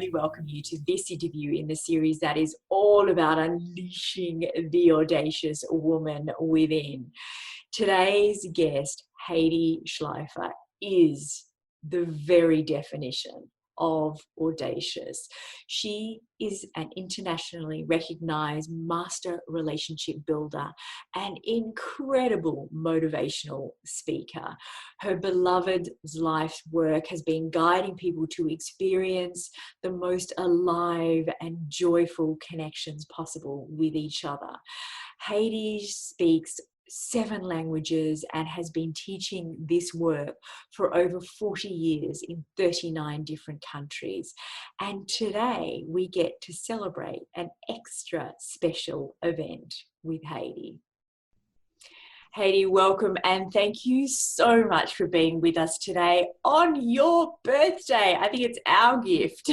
really welcome you to this interview in the series that is all about unleashing the audacious woman within. Today's guest, Hedy Schleifer, is the very definition of audacious. She is an internationally recognized master relationship builder, an incredible motivational speaker. Her beloved life's work has been guiding people to experience the most alive and joyful connections possible with each other. Hedy speaks 7 languages and has been teaching this work for over 40 years in 39 different countries. And today we get to celebrate an extra special event with Hedy. Hedy, welcome and thank you so much for being with us today on your birthday. I think it's our gift.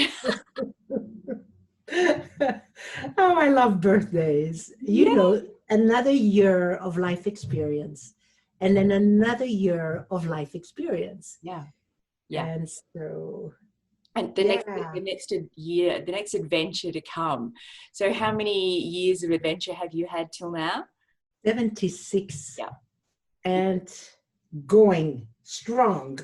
Oh, I love birthdays. You know, another year of life experience and then another year of life experience. Yeah. And so and the next year, the next adventure to come. So how many years of adventure have you had till now? 76. Yeah. And going strong.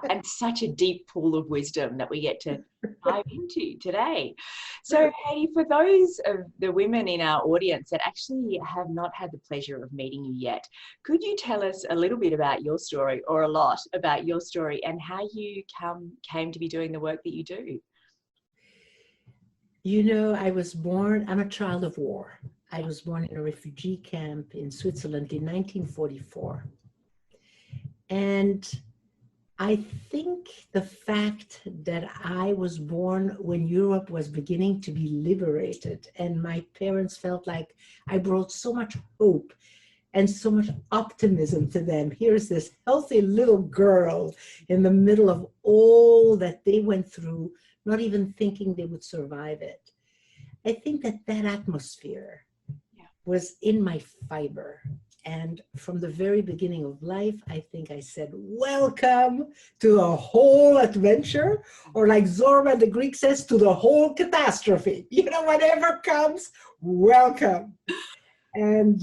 And such a deep pool of wisdom that we get to dive into today. So, Hedy, for those of the women in our audience that actually have not had the pleasure of meeting you yet, could you tell us a little bit about your story, or a lot about your story, and how you came to be doing the work that you do? You know, I'm a child of war. I was born in a refugee camp in Switzerland in 1944. And I think the fact that I was born when Europe was beginning to be liberated, and my parents felt like I brought so much hope and so much optimism to them. Here's this healthy little girl in the middle of all that they went through, not even thinking they would survive it. I think that atmosphere was in my fiber. And from the very beginning of life, I think I said, welcome to the whole adventure, or like Zorba the Greek says, to the whole catastrophe. You know, whatever comes, welcome. And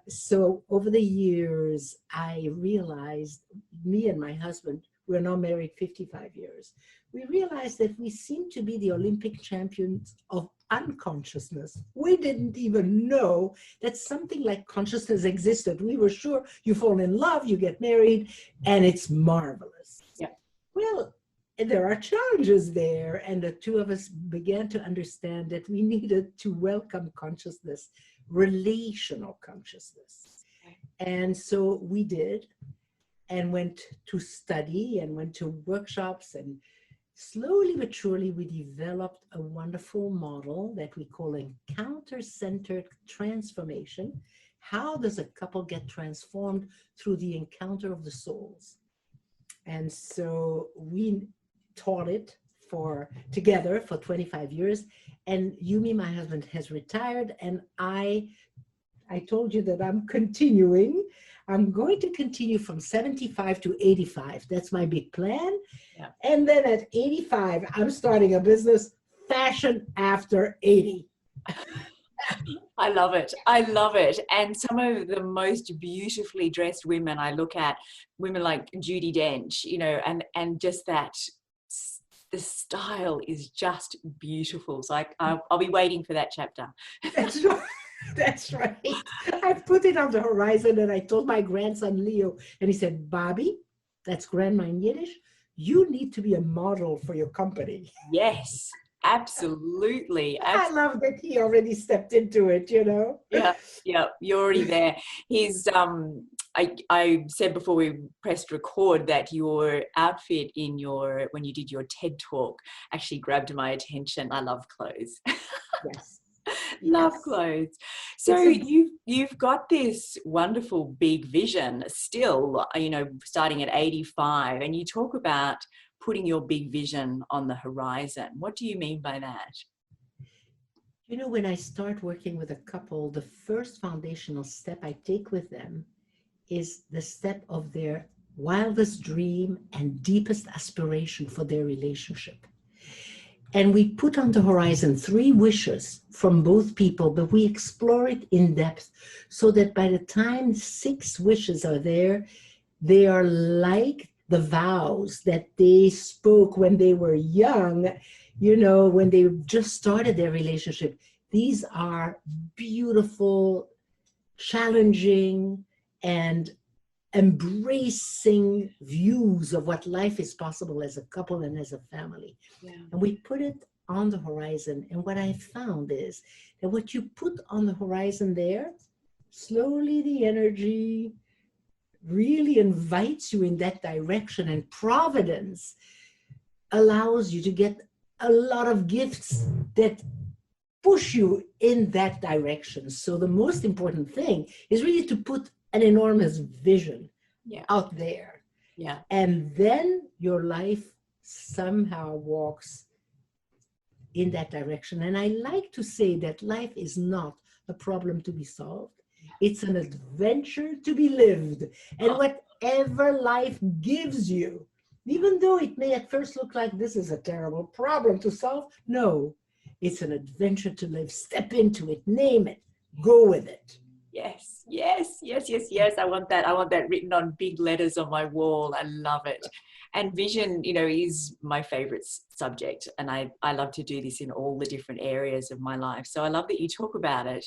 so over the years, I realized, me and my husband, we're now married 55 years, we realized that we seem to be the Olympic champions of unconsciousness. We didn't even know that something like consciousness existed. We were sure you fall in love, you get married, and it's marvelous. Yeah. Well, there are challenges there, and the two of us began to understand that we needed to welcome consciousness, relational consciousness. And so we did, and went to study and went to workshops, and slowly but surely we developed a wonderful model that we call encounter-centered transformation. How does a couple get transformed? Through the encounter of the souls. And so we taught it together for 25 years. And Yumi, my husband, has retired, and I told you that I'm continuing. I'm going to continue from 75 to 85. That's my big plan. Yeah. And then at 85, I'm starting a business, Fashion After 80. I love it. I love it. And some of the most beautifully dressed women I look at, women like Judi Dench, you know, and just that, the style is just beautiful. So I'll be waiting for that chapter. That's right. That's right. I've put it on the horizon, and I told my grandson Leo, and he said, Bobby, that's grandma in Yiddish, you need to be a model for your company. Yes, absolutely. I love that he already stepped into it, you know? Yeah, you're already there. I said before we pressed record that your outfit when you did your TED talk actually grabbed my attention. I love clothes. Yes. Love clothes. So you've got this wonderful big vision still, you know, starting at 85, and you talk about putting your big vision on the horizon. What do you mean by that? You know, when I start working with a couple, the first foundational step I take with them is the step of their wildest dream and deepest aspiration for their relationship. And we put on the horizon 3 wishes from both people, but we explore it in depth so that by the time 6 wishes are there, they are like the vows that they spoke when they were young, when they just started their relationship. These are beautiful, challenging, and embracing views of what life is possible as a couple and as a family. Yeah. And we put it on the horizon. And what I found is that what you put on the horizon there, slowly the energy really invites you in that direction, and providence allows you to get a lot of gifts that push you in that direction. So the most important thing is really to put an enormous vision out there. Yeah. And then your life somehow walks in that direction. And I like to say that life is not a problem to be solved. It's an adventure to be lived. And whatever life gives you, even though it may at first look like this is a terrible problem to solve, no, it's an adventure to live. Step into it, name it, go with it. Yes, yes, yes, yes, yes. I want that written on big letters on my wall. I love it. And vision, is my favorite subject. And I love to do this in all the different areas of my life. So I love that you talk about it.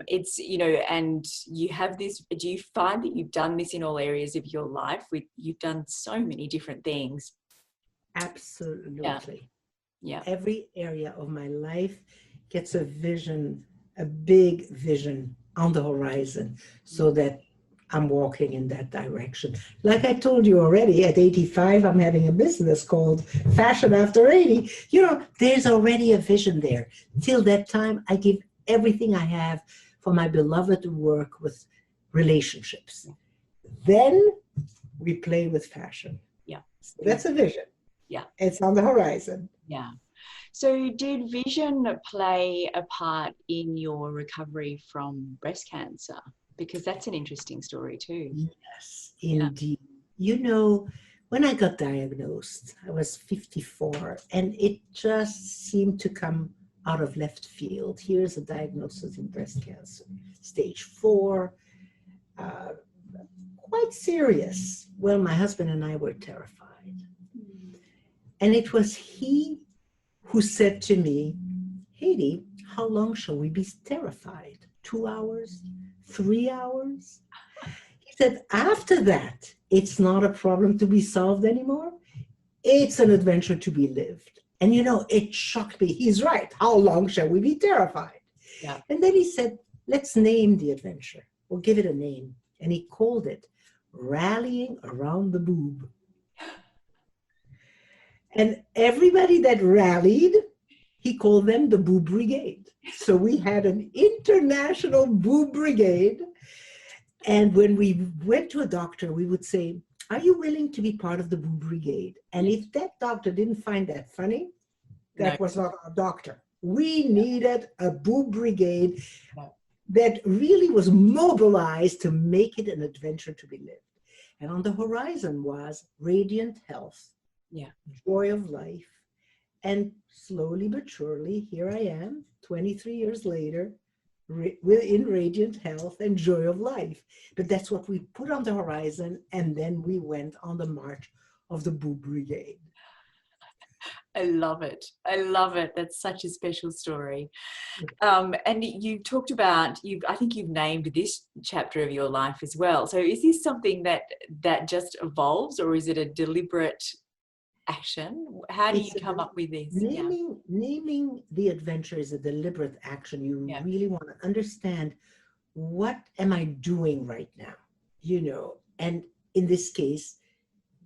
It's, and you have this, do you find that you've done this in all areas of your life? You've done so many different things. Absolutely. Yeah. Every area of my life gets a vision, a big vision on the horizon, so that I'm walking in that direction. Like I told you already, at 85, I'm having a business called Fashion After 80. There's already a vision there. Till that time, I give everything I have for my beloved to work with relationships. Then we play with fashion. Yeah. So that's a vision. Yeah. It's on the horizon. Yeah. So did vision play a part in your recovery from breast cancer? Because that's an interesting story too. Yes, indeed. When I got diagnosed, I was 54, and it just seemed to come out of left field. Here's a diagnosis in breast cancer, stage 4, quite serious. Well, my husband and I were terrified. And it was he who said to me, Hedy, how long shall we be terrified? 2 hours? 3 hours? He said, after that, it's not a problem to be solved anymore. It's an adventure to be lived. And it shocked me. He's right. How long shall we be terrified? Yeah. And then he said, let's name the adventure. We'll give it a name. And he called it Rallying Around the Boob. And everybody that rallied, he called them the Boob Brigade. So we had an international Boob Brigade. And when we went to a doctor, we would say, are you willing to be part of the Boob Brigade? And if that doctor didn't find that funny, that was not our doctor. We needed a Boob Brigade that really was mobilized to make it an adventure to be lived. And on the horizon was radiant health, joy of life. And slowly but surely, here I am, 23 years later, in radiant health and joy of life. But that's what we put on the horizon, and then we went on the march of the Boob Brigade. I love it. I love it. That's such a special story. And you talked about, I think you've named this chapter of your life as well. So is this something that just evolves, or is it a deliberate action? How do you come up with these? Naming the adventure is a deliberate action. You really want to understand, what am I doing right now? And in this case,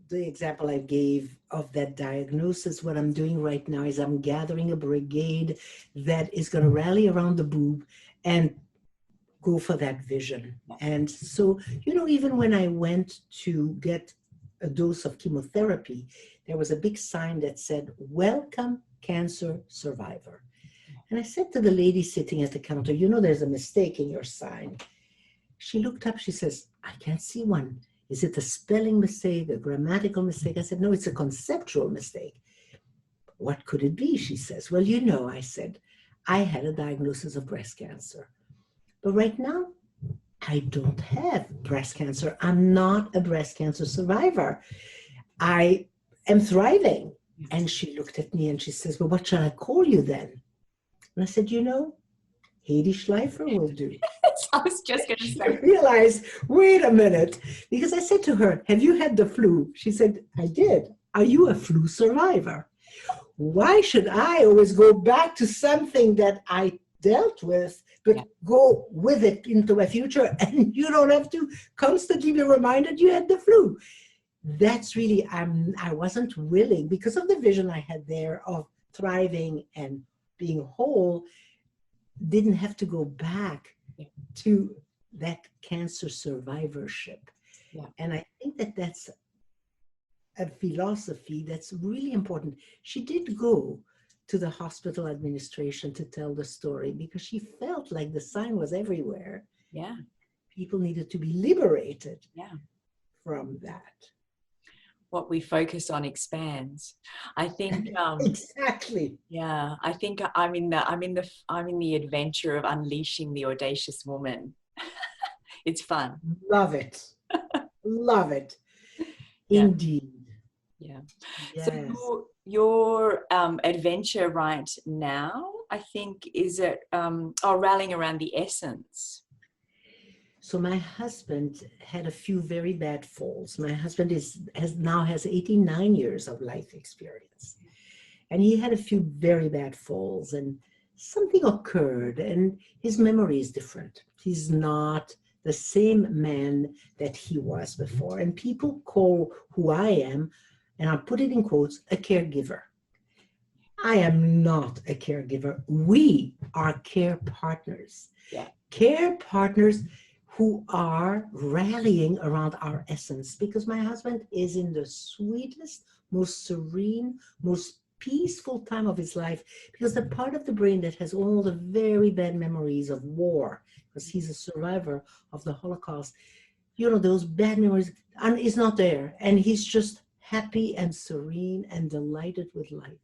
the example I gave of that diagnosis, what I'm doing right now is I'm gathering a brigade that is going to rally around the boob and go for that vision. And so, even when I went to get a dose of chemotherapy, there was a big sign that said, welcome cancer survivor. And I said to the lady sitting at the counter, there's a mistake in your sign. She looked up, she says, I can't see one. Is it a spelling mistake, a grammatical mistake? I said, no, it's a conceptual mistake. What could it be? She says, well, you know, I said, I had a diagnosis of breast cancer. But right now, I don't have breast cancer. I'm not a breast cancer survivor. I am thriving. And she looked at me and she says, well, what should I call you then? And I said, you know, Hedy Schleifer will do. I was just going to She say. realized, wait a minute, because I said to her, have you had the flu? She said, I did. Are you a flu survivor? Why should I always go back to something that I dealt with, but go with it into my future, and you don't have to constantly be reminded you had the flu? That's really, I wasn't willing, because of the vision I had there of thriving and being whole, didn't have to go back to that cancer survivorship. And I think that that's a philosophy that's really important. She did go to the hospital administration to tell the story because she felt like the sign was everywhere. Yeah. People needed to be liberated from that. What we focus on expands. I think exactly. Yeah, I think I'm in the adventure of unleashing the audacious woman. It's fun. Love it. Love it. Yeah. Indeed. Yeah. Yes. So your adventure right now, I think, is it rallying around the essence. So my husband had a few very bad falls. My husband has 89 years of life experience. And he had a few very bad falls and something occurred and his memory is different. He's not the same man that he was before. And people call who I am, and I'll put it in quotes, a caregiver. I am not a caregiver. We are care partners. Yeah. Care partners who are rallying around our essence, because my husband is in the sweetest, most serene, most peaceful time of his life, because the part of the brain that has all the very bad memories of war, because he's a survivor of the Holocaust, you know, those bad memories, and is not there. And he's just happy and serene and delighted with life.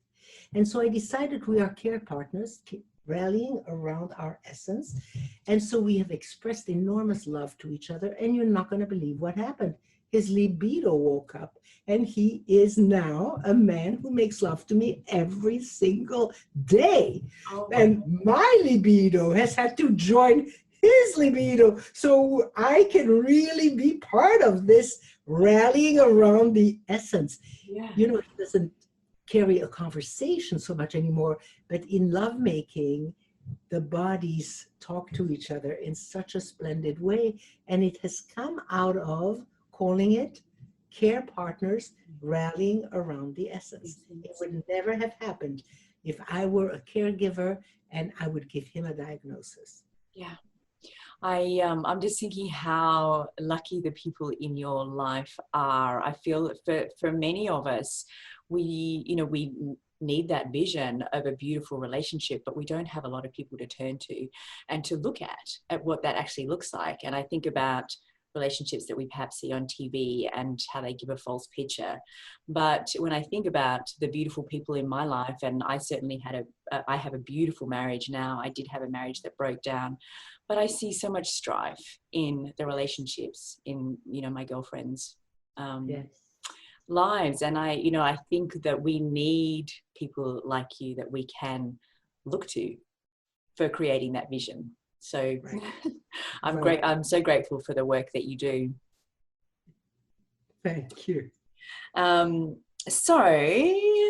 And so I decided we are care partners, rallying around our essence. And so we have expressed enormous love to each other. And you're not going to believe what happened. His libido woke up, and he is now a man who makes love to me every single day. Oh, and my libido has had to join his libido, so I can really be part of this rallying around the essence. Yeah. You know, he doesn't carry a conversation so much anymore, but in lovemaking, the bodies talk to each other in such a splendid way, and it has come out of calling it care partners rallying around the essence. It would never have happened if I were a caregiver and I would give him a diagnosis. Yeah. I'm just thinking how lucky the people in your life are. I feel that for many of us, we need that vision of a beautiful relationship, but we don't have a lot of people to turn to and to look at what that actually looks like. And I think about relationships that we perhaps see on TV and how they give a false picture. But when I think about the beautiful people in my life, and I certainly I have a beautiful marriage now. I did have a marriage that broke down, but I see so much strife in the relationships in, my girlfriends' lives. And I think that we need people like you that we can look to for creating that vision. So right. I'm so grateful for the work that you do. Thank you. So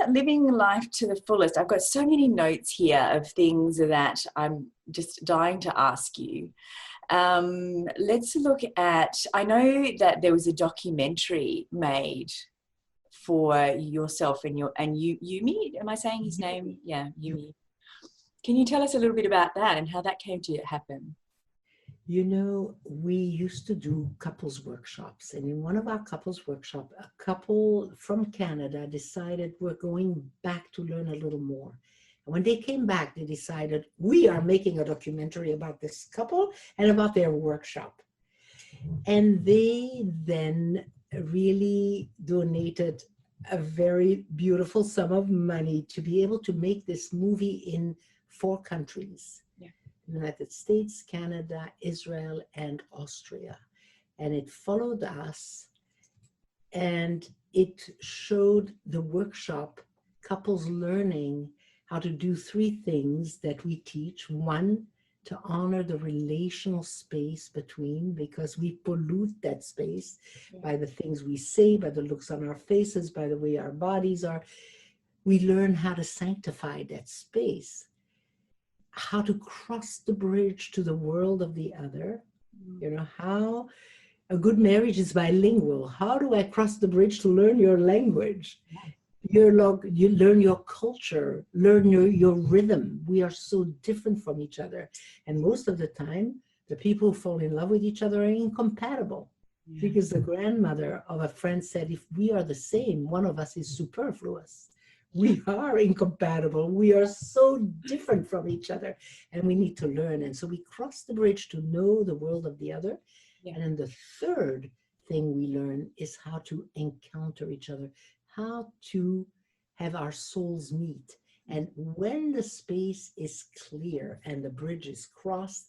living life to the fullest. I've got so many notes here of things that I'm just dying to ask you. Let's look at, I know that there was a documentary made for yourself and Yumi. Am I saying his name? Yeah, Yumi. Can you tell us a little bit about that and how that came to happen? You know, we used to do couples workshops, and in one of our couples workshops, a couple from Canada decided we're going back to learn a little more. And when they came back, they decided we are making a documentary about this couple and about their workshop. And they then really donated a very beautiful sum of money to be able to make this movie in 4 countries: Yeah. United States, Canada, Israel, and Austria. And it followed us, and it showed the workshop couples learning how to do 3 things that we teach. One, to honor the relational space between, because we pollute that space by the things we say, by the looks on our faces, by the way our bodies are. We learn how to sanctify that space, how to cross the bridge to the world of the other. You know, how a good marriage is bilingual. How do I cross the bridge to learn your language? You learn your culture, learn your rhythm. We are so different from each other. And most of the time, the people who fall in love with each other are incompatible. Because the grandmother of a friend said, if we are the same, one of us is superfluous. We are incompatible. We are so different from each other, and we need to learn. And so we cross the bridge to know the world of the other. And then the third thing we learn is how to encounter each other, how to have our souls meet. And when the space is clear and the bridge is crossed,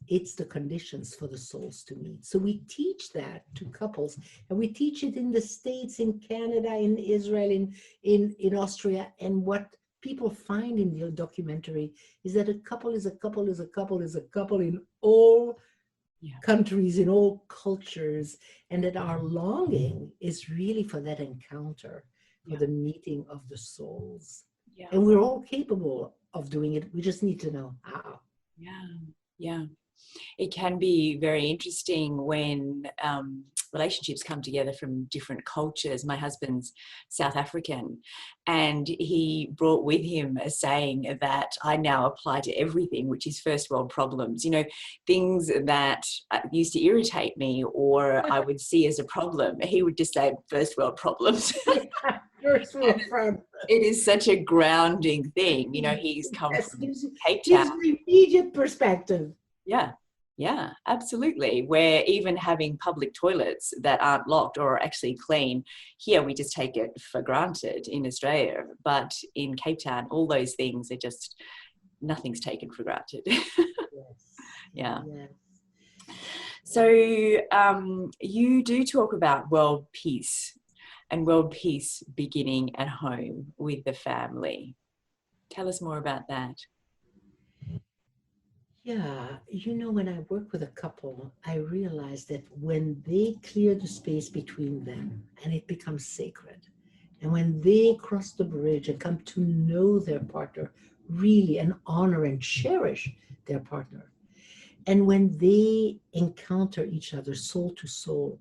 it's the conditions for the souls to meet. So we teach that to couples, and we teach it in the States, in Canada, in Israel, in Austria. And what people find in the documentary is that a couple is a couple is a couple is a couple in all countries, in all cultures, and that our longing is really for that encounter, for the meeting of the souls. And we're all capable of doing it. We just need to know how. Yeah. It can be very interesting when relationships come together from different cultures. My husband's South African, and he brought with him a saying that I now apply to everything, which is first world problems. You know, things that used to irritate me or I would see as a problem, he would just say first world problems. First world problem. It is such a grounding thing. You know, he's come from Cape Gives Town. you immediate perspective. Yeah, absolutely. Where even having public toilets that aren't locked or are actually clean, here we just take it for granted in Australia. But in Cape Town, all those things are just, nothing's taken for granted. Yeah. So you do talk about world peace and world peace beginning at home with the family. Tell us more about that. Yeah, you know, when I work with a couple, I realize that when they clear the space between them and it becomes sacred, and when they cross the bridge and come to know their partner really and honor and cherish their partner, and when they encounter each other soul to soul,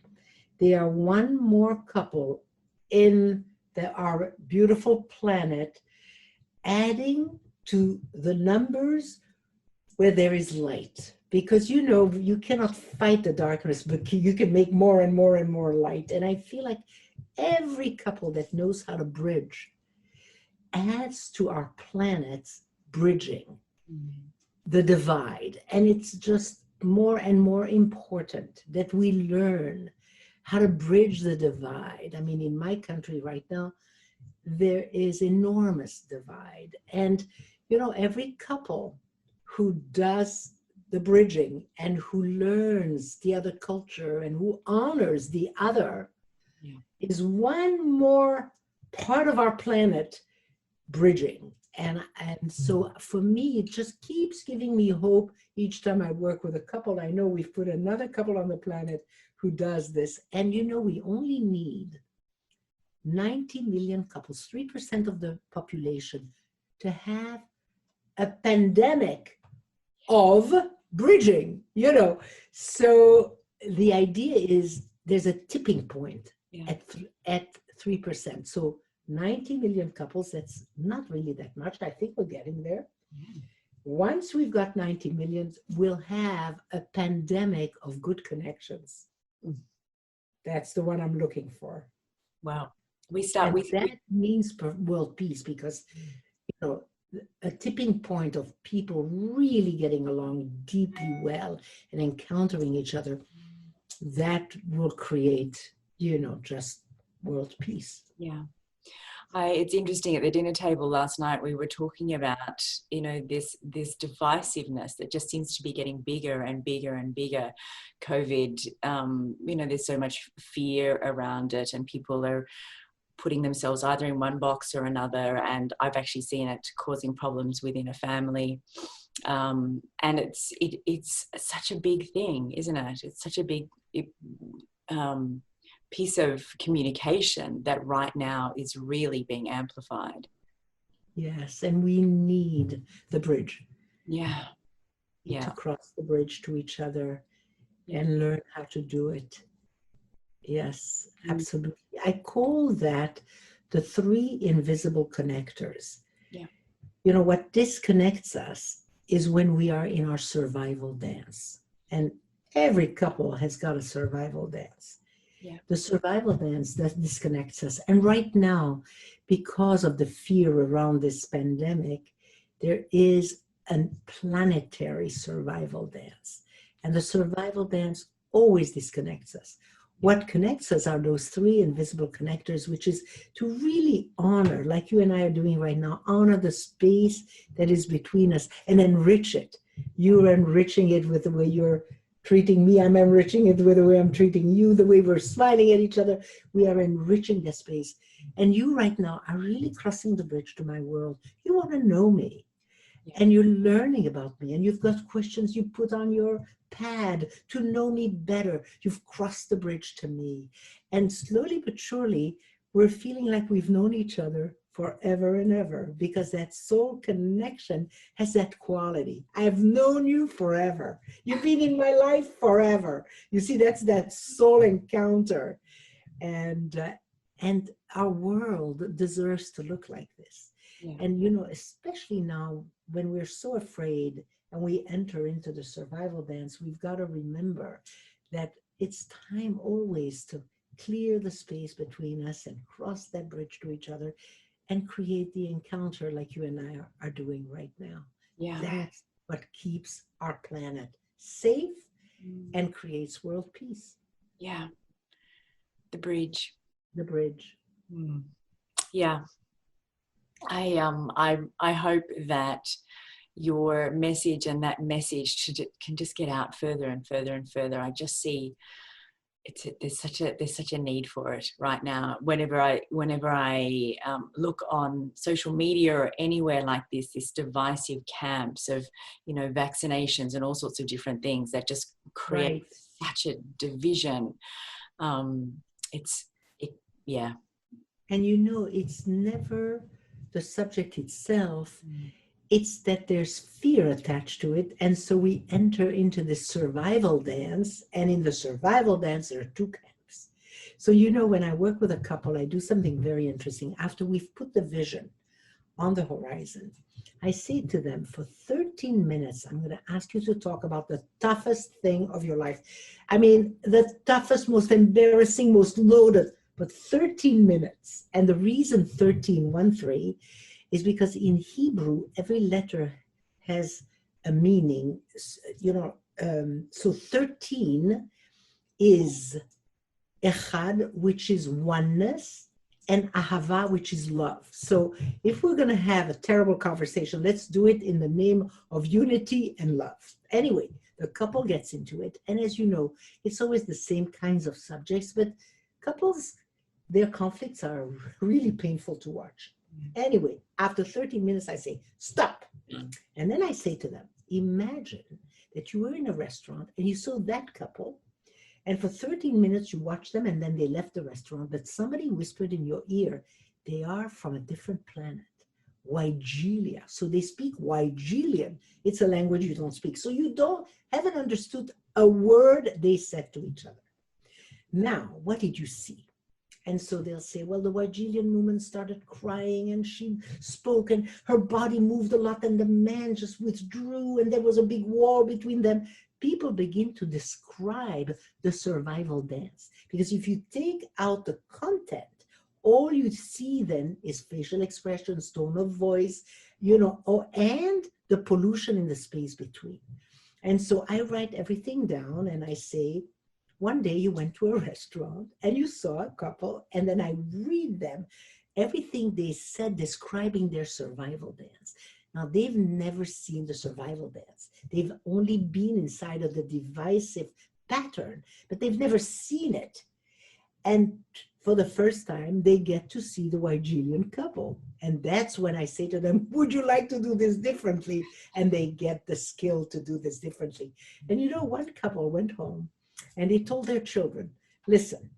they are one more couple in our beautiful planet, adding to the numbers where there is light. Because, you know, you cannot fight the darkness, but you can make more and more and more light. And I feel like every couple that knows how to bridge adds to our planet's bridging the divide. And it's just more and more important that we learn how to bridge the divide. I mean, in my country right now, there is enormous divide. And, you know, every couple who does the bridging and who learns the other culture and who honors the other is one more part of our planet bridging. And so for me, it just keeps giving me hope each time I work with a couple. I know we've put another couple on the planet who does this. And you know, we only need 90 million couples, 3% of the population, to have a pandemic of bridging, you know. So the idea is there's a tipping point at 3%. So 90 million couples, that's not really that much. I think we're getting there. Once we've got 90 million, we'll have a pandemic of good connections. That's the one I'm looking for. Wow. That means world peace, because, you know, a tipping point of people really getting along deeply well and encountering each other, that will create, you know, just world peace. Yeah. It's interesting, at the dinner table last night, we were talking about, this divisiveness that just seems to be getting bigger and bigger and bigger. COVID, there's so much fear around it, and people are putting themselves either in one box or another. And I've actually seen it causing problems within a family. And it's such a big thing, isn't it? It's such a big piece of communication that right now is really being amplified. Yes, and we need the bridge. Yeah. To cross the bridge to each other and learn how to do it. Yes, absolutely. I call that the 3 invisible connectors. Yeah. What disconnects us is when we are in our survival dance. And every couple has got a survival dance. Yeah. The survival dance that disconnects us. And right now, because of the fear around this pandemic, there is a planetary survival dance. And the survival dance always disconnects us. What connects us are those 3 invisible connectors, which is to really honor, like you and I are doing right now, honor the space that is between us and enrich it. You're enriching it with the way you're treating me. I'm enriching it with the way I'm treating you, the way we're smiling at each other. We are enriching the space. And you right now are really crossing the bridge to my world. You want to know me. And you're learning about me, and you've got questions you put on your pad to know me better. You've crossed the bridge to me. And slowly but surely, we're feeling like we've known each other forever and ever, because that soul connection has that quality. I've known you forever. You've been in my life forever. You see, that's that soul encounter. And our world deserves to look like this. Yeah. And, especially now when we're so afraid and we enter into the survival dance, we've got to remember that it's time always to clear the space between us and cross that bridge to each other and create the encounter like you and I are doing right now. Yeah. That's what keeps our planet safe and creates world peace. Yeah. The bridge. The bridge. Yeah. I hope that your message and that message can just get out further and further and further. I just see there's such a need for it right now. Whenever I look on social media or anywhere like this divisive camps of vaccinations and all sorts of different things that just create such a division. Yeah. And it's never the subject itself. It's that there's fear attached to it. And so we enter into this survival dance. And in the survival dance, there are 2 camps. So, when I work with a couple, I do something very interesting. After we've put the vision on the horizon, I say to them, for 13 minutes, I'm going to ask you to talk about the toughest thing of your life. I mean, the toughest, most embarrassing, most loaded, but 13 minutes. And the reason 13 is because in Hebrew, every letter has a meaning. So 13 is echad, which is oneness, and ahava, which is love. So if we're going to have a terrible conversation, let's do it in the name of unity and love. Anyway, the couple gets into it. And as you know, it's always the same kinds of subjects, but couples, their conflicts are really painful to watch. Anyway, after 13 minutes, I say, stop. And then I say to them, imagine that you were in a restaurant and you saw that couple, and for 13 minutes you watched them, and then they left the restaurant, but somebody whispered in your ear, they are from a different planet, Wigelia. So they speak Wigelian. It's a language you don't speak. So you haven't understood a word they said to each other. Now, what did you see? And so they'll say, well, the Wigelian woman started crying and she spoke and her body moved a lot and the man just withdrew and there was a big wall between them. People begin to describe the survival dance. Because if you take out the content, all you see then is facial expressions, tone of voice, and the pollution in the space between. And so I write everything down and I say, one day you went to a restaurant and you saw a couple, and then I read them everything they said describing their survival dance. Now, they've never seen the survival dance. They've only been inside of the divisive pattern, but they've never seen it. And for the first time, they get to see the Wigelian couple. And that's when I say to them, would you like to do this differently? And they get the skill to do this differently. And you know, one couple went home and they told their children, listen,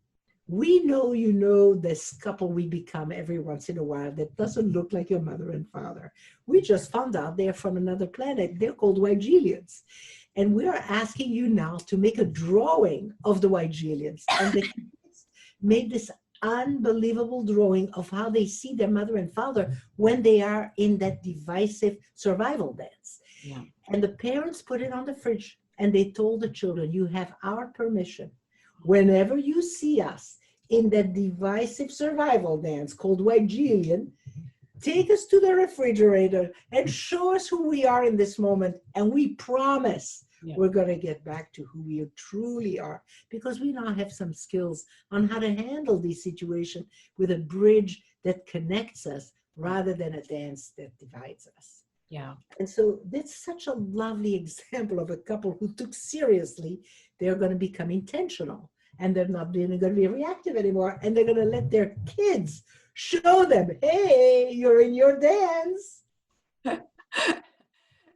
we know you know this couple we become every once in a while that doesn't look like your mother and father. We just found out they're from another planet. They're called Wigelians. And we are asking you now to make a drawing of the Wigelians. And the kids made this unbelievable drawing of how they see their mother and father when they are in that divisive survival dance. Yeah. And the parents put it on the fridge and they told the children, you have our permission. Whenever you see us in that divisive survival dance called Wigelian, take us to the refrigerator and show us who we are in this moment. And we promise we're going to get back to who we truly are, because we now have some skills on how to handle these situations with a bridge that connects us rather than a dance that divides us. Yeah. And so that's such a lovely example of a couple who took seriously, they're going to become intentional and they're not going to be reactive anymore. And they're going to let their kids show them, hey, you're in your dance.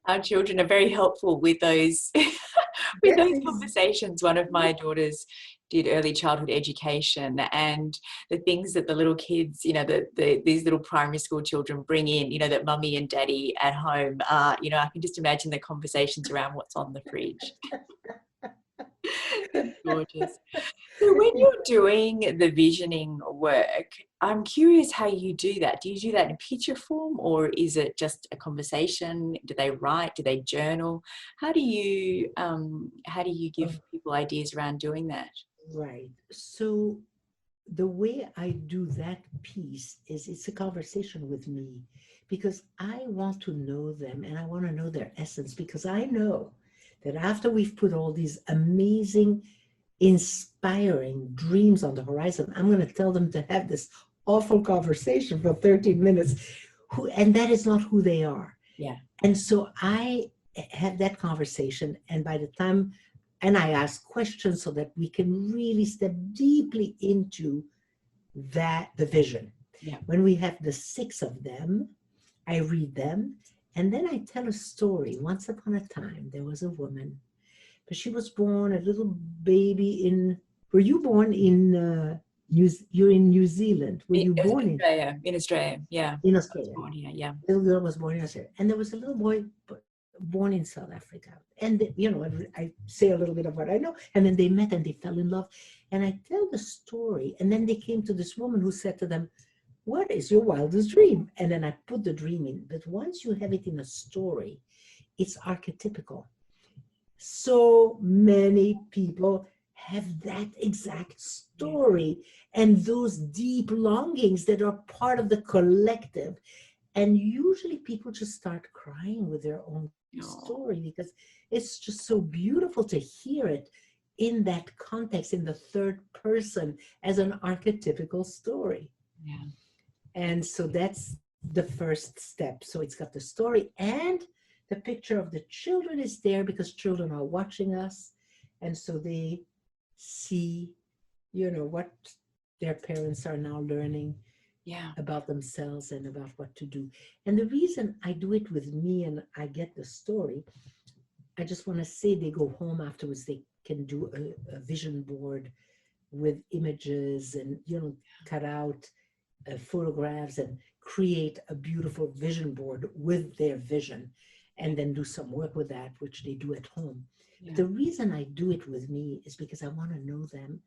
Our children are very helpful with those with those conversations. One of my daughters did early childhood education, and the things that the little kids, you know, these little primary school children bring in, you know, that mummy and daddy at home, you know, I can just imagine the conversations around what's on the fridge. It's gorgeous. So when you're doing the visioning work, I'm curious how you do that. Do you do that in picture form, or is it just a conversation? Do they write? Do they journal? How do you give people ideas around doing that? Right. So the way I do that piece is it's a conversation with me, because I want to know them and I want to know their essence, because I know that after we've put all these amazing, inspiring dreams on the horizon, I'm going to tell them to have this awful conversation for 13 minutes, and that is not who they are. Yeah. And so I have that conversation, and by the time, and I ask questions so that we can really step deeply into that, the vision. Yeah. When we have the 6 of them, I read them, and then I tell a story. Once upon a time, there was a woman, but she was born a little baby in, were you born in, you're in New Zealand. Were you born in Australia? In Australia, yeah. In Australia. Born here, yeah. Little girl was born in Australia. And there was a little boy born in South Africa. And, you know, I say a little bit of what I know. And then they met and they fell in love. And I tell the story. And then they came to this woman who said to them, what is your wildest dream? And then I put the dream in. But once you have it in a story, it's archetypical. So many people have that exact story and those deep longings that are part of the collective. And usually people just start crying with their own story, because it's just so beautiful to hear it in that context, in the third person, as an archetypical story. Yeah. And so that's the first step. So it's got the story, and the picture of the children is there because children are watching us. And so they see, you know, what their parents are now learning about themselves and about what to do. And the reason I do it with me and I get the story, I just want to say they go home afterwards, they can do a vision board with images and, you know, cut out photographs and create a beautiful vision board with their vision, and then do some work with that, which they do at home. Yeah. The reason I do it with me is because I want to know them,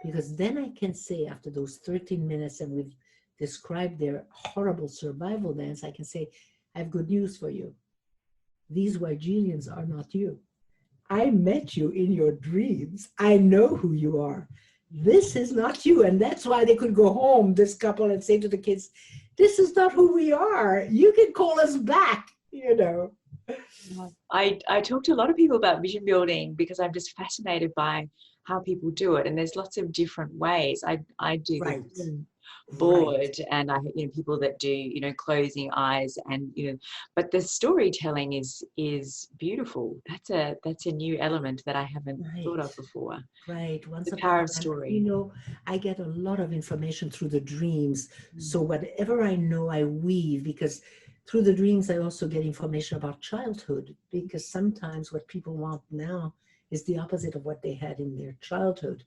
because then I can say, after those 13 minutes and we've described their horrible survival dance, I can say, I have good news for you. These Wigelians are not you. I met you in your dreams. I know who you are. This is not you. And that's why they could go home, this couple, and say to the kids, this is not who we are. You can call us back, you know. I talk to a lot of people about vision building because I'm just fascinated by how people do it. And there's lots of different ways. I do right. Right. board, and I, people that do, closing eyes, and but the storytelling is beautiful. That's a new element that I haven't thought Right. of before. Right. Once The upon power a of time, story. I get a lot of information through the dreams. Mm. So whatever I know, I weave, because through the dreams, I also get information about childhood, because sometimes what people want now is the opposite of what they had in their childhood.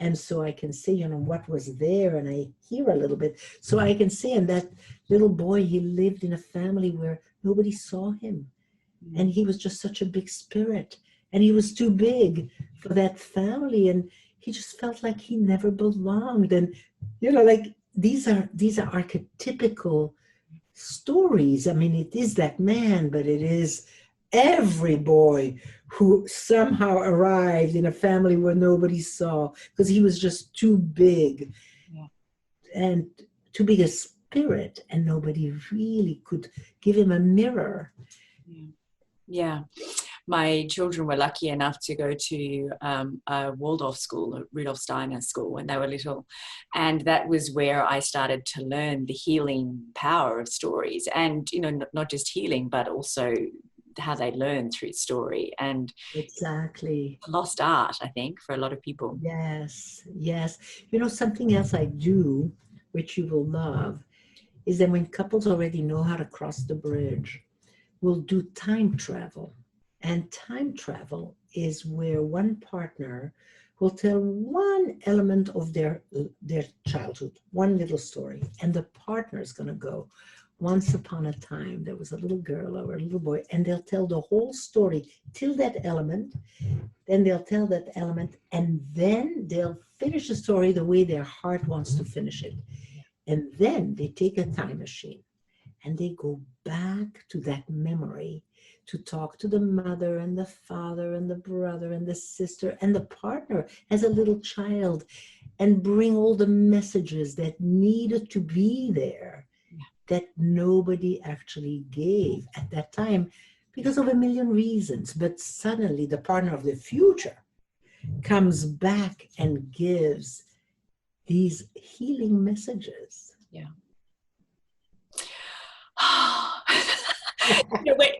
And so I can say, what was there, and I hear a little bit. So I can say, and that little boy, he lived in a family where nobody saw him. And Mm. he was just such a big spirit. And he was too big for that family. And he just felt like he never belonged. And, like these are archetypical stories. I mean, it is that man, but it is every boy who somehow arrived in a family where nobody saw because he was just too big Yeah. and too big a spirit, and nobody really could give him a mirror. Yeah. Yeah. My children were lucky enough to go to a Waldorf school, a Rudolf Steiner school, when they were little. And that was where I started to learn the healing power of stories. And, not just healing, but also how they learn through story. And Exactly. lost art, I think, for a lot of people. Yes, yes. Something else I do, which you will love, is that when couples already know how to cross the bridge, we'll do time travel. And time travel is where one partner will tell one element of their childhood, one little story, and the partner is going to go, once upon a time, there was a little girl or a little boy, and they'll tell the whole story till that element. Then they'll tell that element, and then they'll finish the story the way their heart wants to finish it. And then they take a time machine and they go back to that memory to talk to the mother and the father and the brother and the sister and the partner as a little child, and bring all the messages that needed to be there that nobody actually gave at that time because of a million reasons. But suddenly the partner of the future comes back and gives these healing messages. Yeah.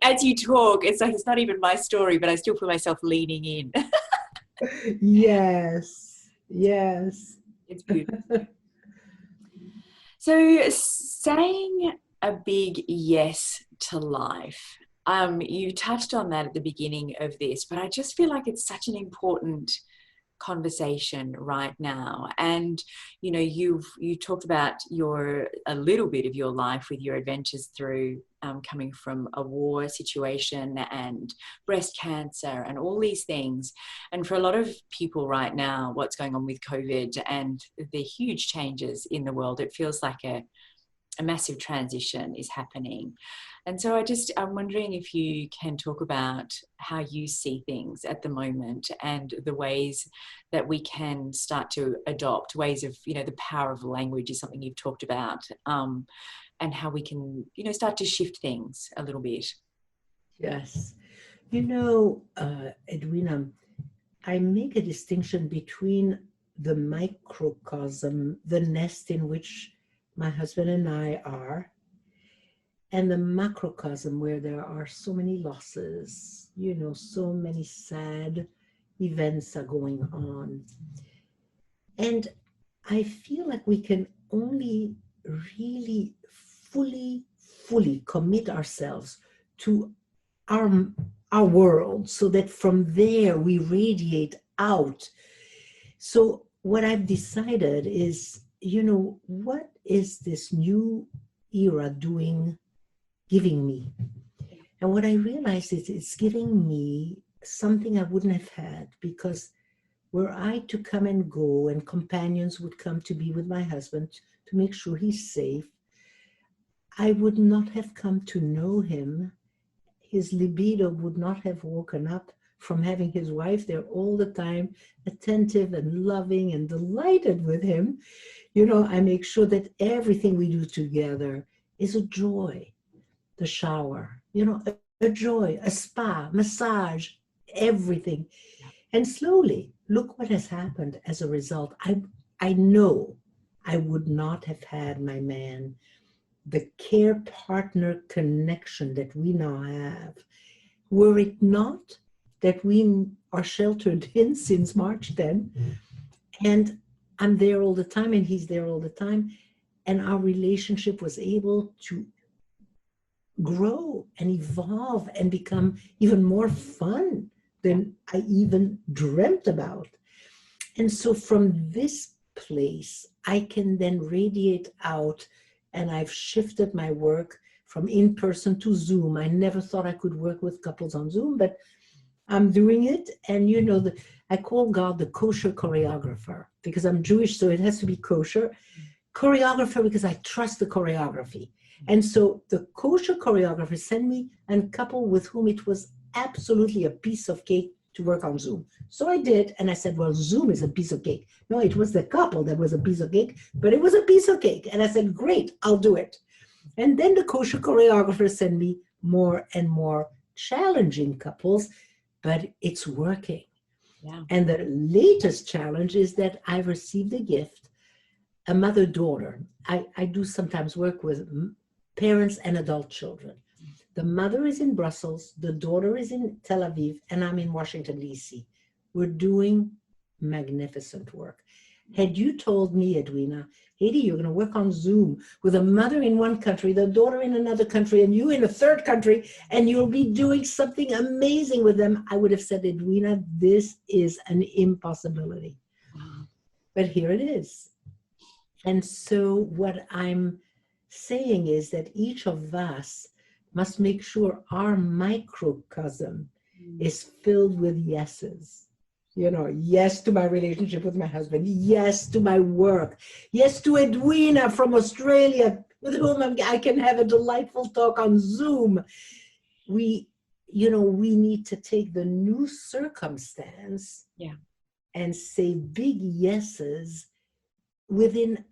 As you talk, it's like it's not even my story, but I still feel myself leaning in. Yes, yes. It's beautiful. So saying a big yes to life. You touched on that at the beginning of this, but I just feel like it's such an important conversation right now. And you talked about a little bit of your life with your adventures through coming from a war situation and breast cancer and all these things. And for a lot of people right now, what's going on with COVID and the huge changes in the world, it feels like a massive transition is happening. And so I'm wondering if you can talk about how you see things at the moment and the ways that we can start to adopt ways of, the power of language is something you've talked about, and how we can, start to shift things a little bit. Yes. Edwina, I make a distinction between the microcosm, the nest in which my husband and I are, and the macrocosm where there are so many losses, so many sad events are going on. And I feel like we can only really fully commit ourselves to our world so that from there we radiate out. So what I've decided is, what is this new era giving me? And what I realized is it's giving me something I wouldn't have had, because were I to come and go and companions would come to be with my husband to make sure he's safe, I would not have come to know him. His libido would not have woken up from having his wife there all the time, attentive and loving and delighted with him. I make sure that everything we do together is a joy. The shower, a joy, a spa, massage, everything. And slowly, look what has happened as a result. I know I would not have had, my man, the care partner connection that we now have, were it not that we are sheltered in since March 10, and I'm there all the time and he's there all the time, and our relationship was able to grow and evolve and become even more fun than I even dreamt about. And so from this place, I can then radiate out, and I've shifted my work from in-person to Zoom. I never thought I could work with couples on Zoom, but I'm doing it. And you know, I call God the kosher choreographer, because I'm Jewish, so it has to be kosher. Choreographer, because I trust the choreography. And so the kosher choreographer sent me a couple with whom it was absolutely a piece of cake to work on Zoom. So I did, and I said, well, Zoom is a piece of cake. No, it was the couple that was a piece of cake, but it was a piece of cake. And I said, great, I'll do it. And then the kosher choreographer sent me more and more challenging couples, but it's working. Yeah. And the latest challenge is that I received a gift, a mother-daughter. I do sometimes work with parents and adult children. The mother is in Brussels, the daughter is in Tel Aviv, and I'm in Washington, D.C. We're doing magnificent work. Had you told me, Edwina, Hedy, you're going to work on Zoom with a mother in one country, the daughter in another country, and you in a third country, and you'll be doing something amazing with them, I would have said, Edwina, this is an impossibility. But here it is. And so what I'm saying is that each of us must make sure our microcosm is filled with yeses. You know, yes to my relationship with my husband, yes to my work, yes to Edwina from Australia, with whom I can have a delightful talk on Zoom. We need to take the new circumstance and say big yeses within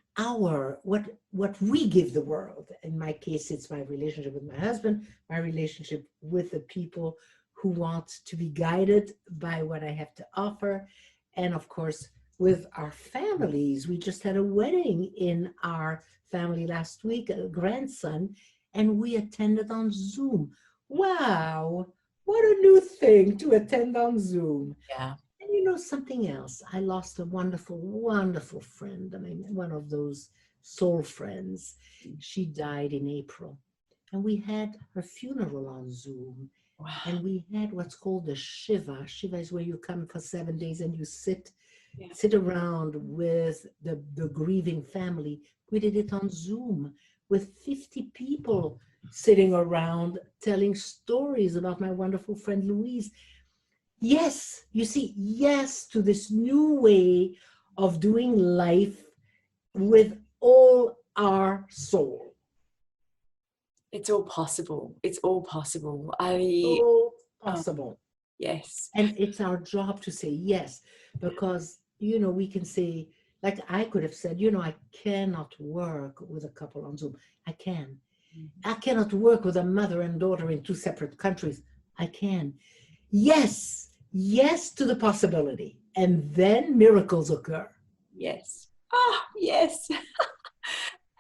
what we give the world. In my case, it's my relationship with my husband, my relationship with the people who want to be guided by what I have to offer. And of course, with our families, we just had a wedding in our family last week, a grandson, and we attended on Zoom. Wow, what a new thing to attend on Zoom. Yeah. And you know something else, I lost a wonderful, wonderful friend. I mean, one of those soul friends. She died in April. And we had her funeral on Zoom. Wow. And we had what's called the Shiva. Shiva is where you come for 7 days and you sit around with the grieving family. We did it on Zoom with 50 people sitting around telling stories about my wonderful friend Louise. Yes, you see, yes to this new way of doing life with all our soul. It's all possible. It's all possible. All possible. Yes. And it's our job to say yes, because, you know, we can say, like I could have said, you know, I cannot work with a couple on Zoom. I can. I cannot work with a mother and daughter in two separate countries. I can. Yes. Yes to the possibility, and then miracles occur. Yes. Oh, yes.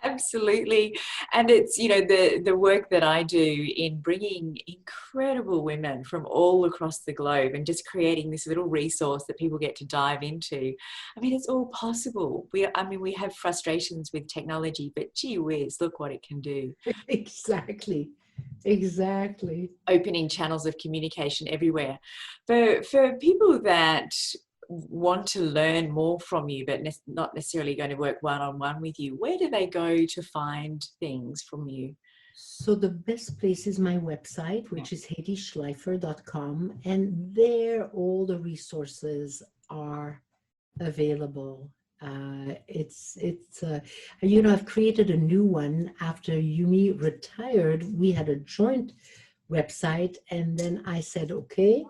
Absolutely. And it's, you know, the work that I do in bringing incredible women from all across the globe and just creating this little resource that people get to dive into. I mean, it's all possible. We have frustrations with technology, but gee whiz, look what it can do. Exactly. Opening channels of communication everywhere. For people that want to learn more from you, but not necessarily going to work one-on-one with you, where do they go to find things from you? So the best place is my website, which is hedyschleifer.com, and there all the resources are available. You know, I've created a new one after Yumi retired. We had a joint website, and then I said, okay,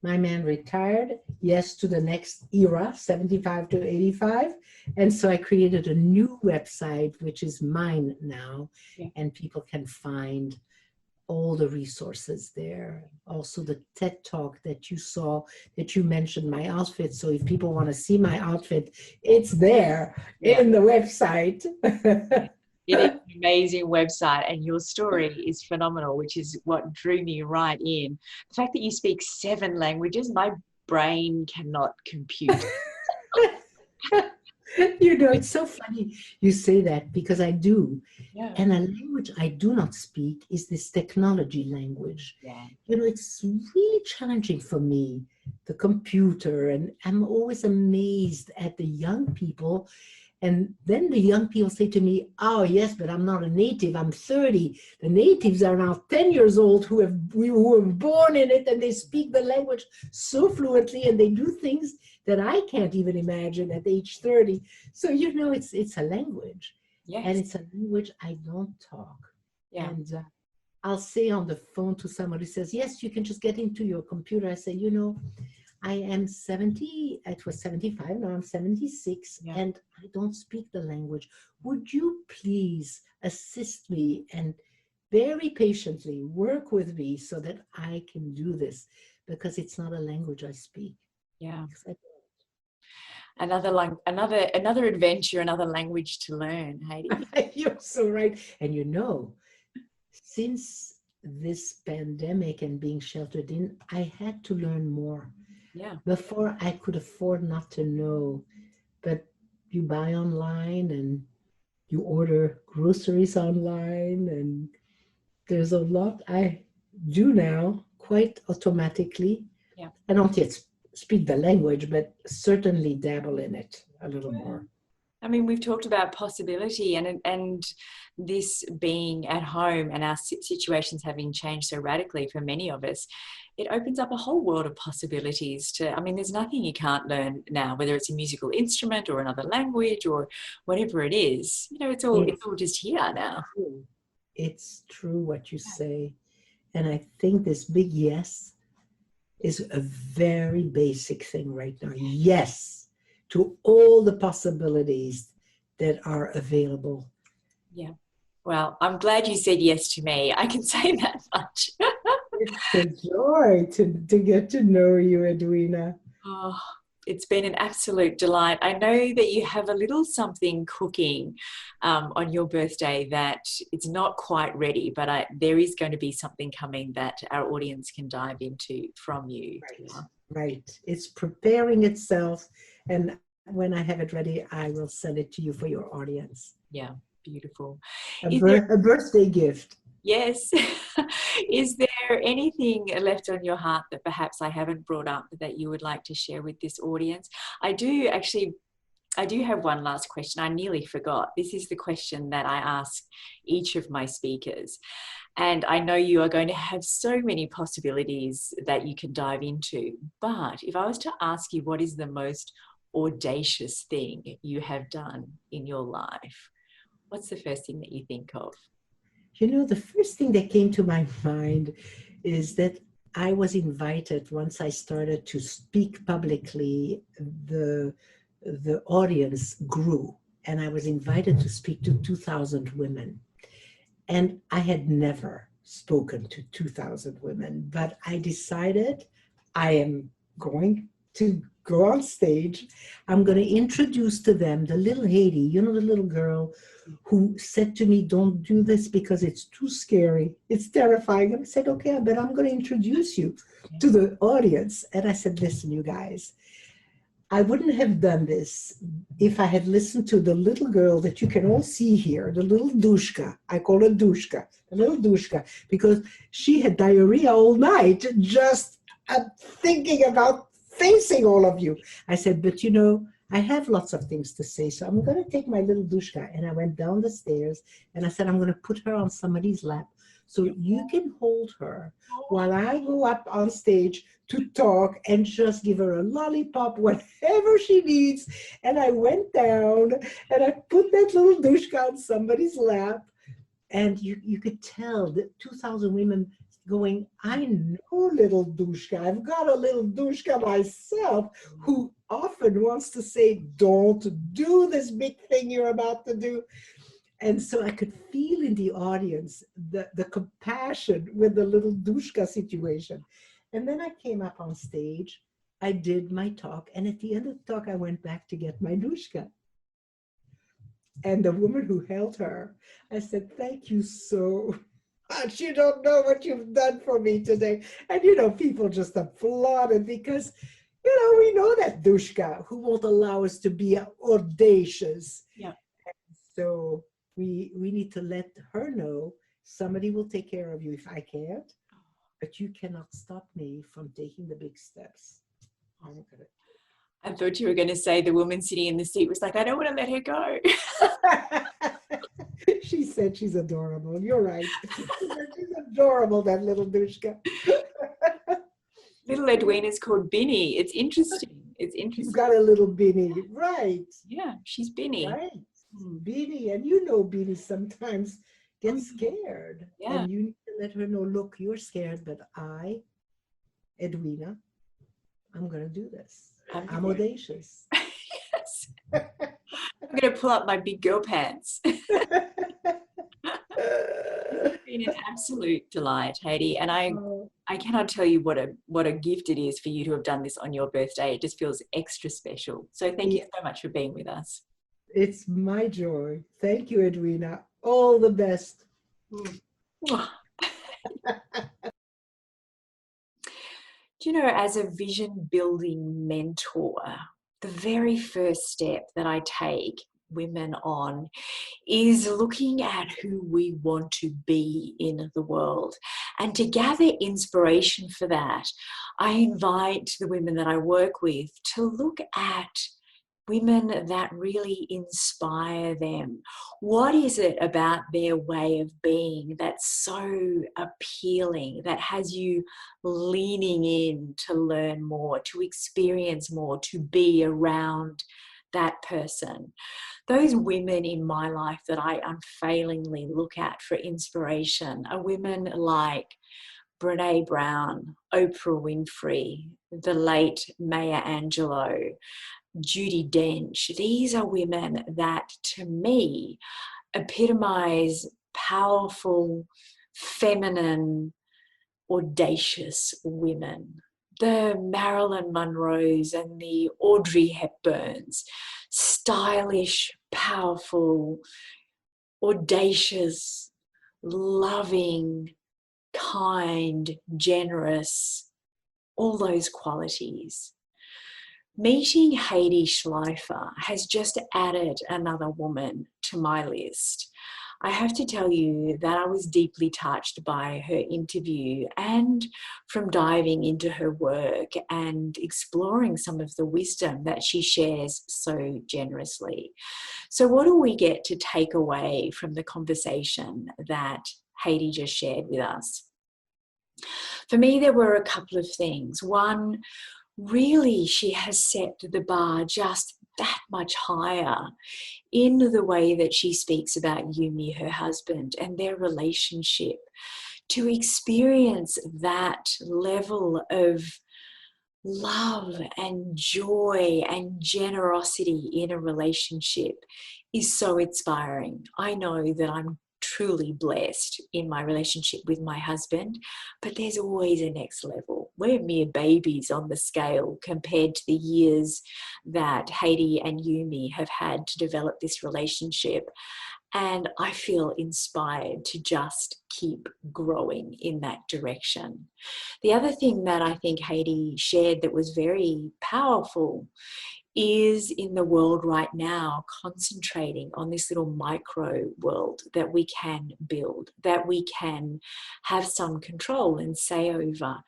my man retired, yes to the next era, 75 to 85. And so I created a new website, which is mine now, and people can find all the resources there. Also the TED Talk that you saw, that you mentioned my outfit. So if people want to see my outfit, it's there in the website. It is an amazing website, and your story is phenomenal, which is what drew me right in. The fact that you speak 7 languages, my brain cannot compute. It's so funny you say that, because I do. Yeah. And a language I do not speak is this technology language. Yeah. It's really challenging for me, the computer, and I'm always amazed at the young people. And then the young people say to me, oh, yes, but I'm not a native. I'm 30. The natives are now 10 years old who were born in it, and they speak the language so fluently, and they do things that I can't even imagine at age 30. So, it's a language. Yes. And it's a language I don't talk. Yeah. And I'll say on the phone to somebody who says, yes, you can just get into your computer. I say, I am 70, it was 75, now I'm 76, and I don't speak the language. Would you please assist me and very patiently work with me so that I can do this? Because it's not a language I speak. Yeah. Another adventure, another language to learn, Hedy. You're so right. And since this pandemic and being sheltered in, I had to learn more. Yeah. Before I could afford not to know, but you buy online and you order groceries online, and there's a lot I do now quite automatically. Yeah. I don't yet speak the language, but certainly dabble in it a little more. I mean, we've talked about possibility and this being at home and our situations having changed so radically for many of us. It opens up a whole world of possibilities there's nothing you can't learn now, whether it's a musical instrument or another language or whatever it is. It's all just here now. True. It's true what you say. And I think this big yes is a very basic thing right now. Yes to all the possibilities that are available. Yeah. Well, I'm glad you said yes to me. I can say that much. It's a joy to get to know you, Edwina. Oh, it's been an absolute delight. I know that you have a little something cooking on your birthday that it's not quite ready, but there is going to be something coming that our audience can dive into from you. Right. It's preparing itself. And when I have it ready, I will send it to you for your audience. Yeah, beautiful. A birthday gift. Yes. Is there anything left on your heart that perhaps I haven't brought up that you would like to share with this audience? I do have one last question. I nearly forgot. This is the question that I ask each of my speakers. And I know you are going to have so many possibilities that you can dive into. But if I was to ask you, what is the most audacious thing you have done in your life? What's the first thing that you think of? The first thing that came to my mind is that I was invited, once I started to speak publicly, the audience grew, and I was invited to speak to 2,000 women. And I had never spoken to 2,000 women, but I decided I am going to go on stage. I'm going to introduce to them the little Hedy, the little girl who said to me, don't do this because it's too scary. It's terrifying. And I said, okay, but I'm going to introduce you to the audience. And I said, listen, you guys, I wouldn't have done this if I had listened to the little girl that you can all see here, the little Dushka. I call her Dushka, the little Dushka, because she had diarrhea all night, just thinking about facing all of you. I said, but I have lots of things to say, so I'm going to take my little Dushka. And I went down the stairs and I said, I'm going to put her on somebody's lap so you can hold her while I go up on stage to talk and just give her a lollipop, whatever she needs. And I went down and I put that little Dushka on somebody's lap. And you could tell that 2,000 women going, I know little Dushka. I've got a little Dushka myself who often wants to say, don't do this big thing you're about to do. And so I could feel in the audience the compassion with the little Dushka situation. And then I came up on stage, I did my talk, and at the end of the talk, I went back to get my Dushka. And the woman who held her, I said, thank you so much. You don't know what you've done for me today. And, people just applauded because, we know that Dushka who won't allow us to be audacious. Yeah. So we need to let her know somebody will take care of you if I can't, but you cannot stop me from taking the big steps. I thought you were going to say the woman sitting in the seat was like, I don't want to let her go. She said she's adorable. You're right. She's adorable, that little Dushka. Little Edwina's called Binny. It's interesting. It's interesting. She's got a little Binny. Right. Yeah, she's Binny. Right. Binny. And Binny sometimes gets scared. Yeah. And you need to let her know, look, you're scared, but I, Edwina, I'm going to do this. I'm audacious. Yes. I'm going to pull up my big girl pants. It's been an absolute delight, Hedy, and I cannot tell you what a gift it is for you to have done this on your birthday. It just feels extra special. So thank you so much for being with us. It's my joy. Thank you, Edwina. All the best. Do you know, as a vision building mentor, the very first step that I take women on is looking at who we want to be in the world. And to gather inspiration for that, I invite the women that I work with to look at women that really inspire them. What is it about their way of being that's so appealing, that has you leaning in to learn more, to experience more, to be around that person? Those women in my life that I unfailingly look at for inspiration are women like Brene Brown, Oprah Winfrey, the late Maya Angelou, Judi Dench. These are women that, to me, epitomize powerful, feminine, audacious women. The Marilyn Monroes and the Audrey Hepburns, stylish, powerful, audacious, loving, kind, generous, all those qualities. Meeting Hedy Schleifer has just added another woman to my list. I have to tell you that I was deeply touched by her interview and from diving into her work and exploring some of the wisdom that she shares so generously. So what do we get to take away from the conversation that Hedy just shared with us? For me, there were a couple of things. One, really, she has set the bar just that much higher in the way that she speaks about Yumi, her husband, and their relationship. To experience that level of love and joy and generosity in a relationship is so inspiring. I know that I'm truly blessed in my relationship with my husband, but there's always a next level. We're mere babies on the scale compared to the years that Hedy and Yumi have had to develop this relationship. And I feel inspired to just keep growing in that direction. The other thing that I think Hedy shared that was very powerful is in the world right now, concentrating on this little micro world that we can build, that we can have some control and say over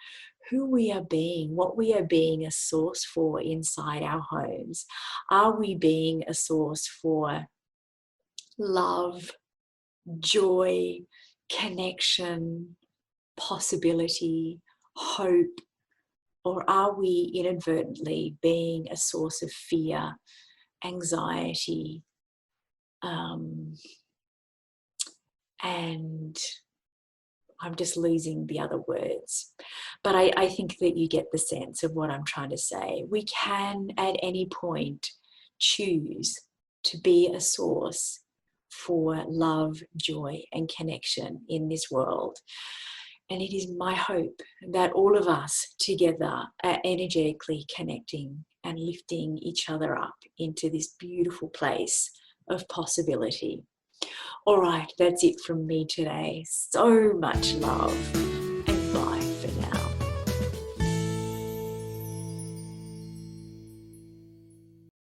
who we are being, what we are being a source for inside our homes. Are we being a source for love, joy, connection, possibility, hope? Or are we inadvertently being a source of fear, anxiety, and I'm just losing the other words. But I think that you get the sense of what I'm trying to say. We can at any point choose to be a source for love, joy, and connection in this world. And it is my hope that all of us together are energetically connecting and lifting each other up into this beautiful place of possibility. All right, that's it from me today. So much love.